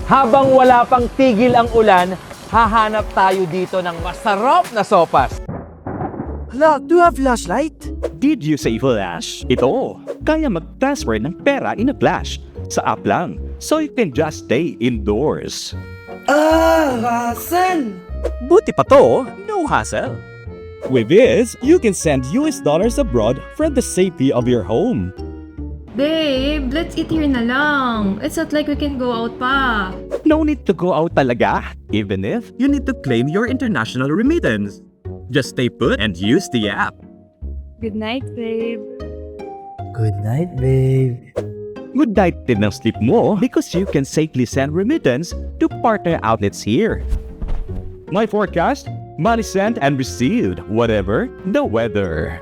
Habang wala pang tigil ang ulan, hahanap tayo dito ng masarap na sopas. Hala, do you have flashlight? Did you say flash? Ito, kaya mag-transfer ng pera in a flash sa app lang, so you can just stay indoors. Hassle! Buti pa to, no hassle. With this, you can send US dollars abroad from the safety of your home. Babe, let's eat here na lang. It's not like we can go out pa. No need to go out talaga, even if you need to claim your international remittance. Just stay put and use the app. Good night, babe. Good night, babe. Good night din ng sleep mo because you can safely send remittance to partner outlets here. My forecast, money sent and received, whatever the weather.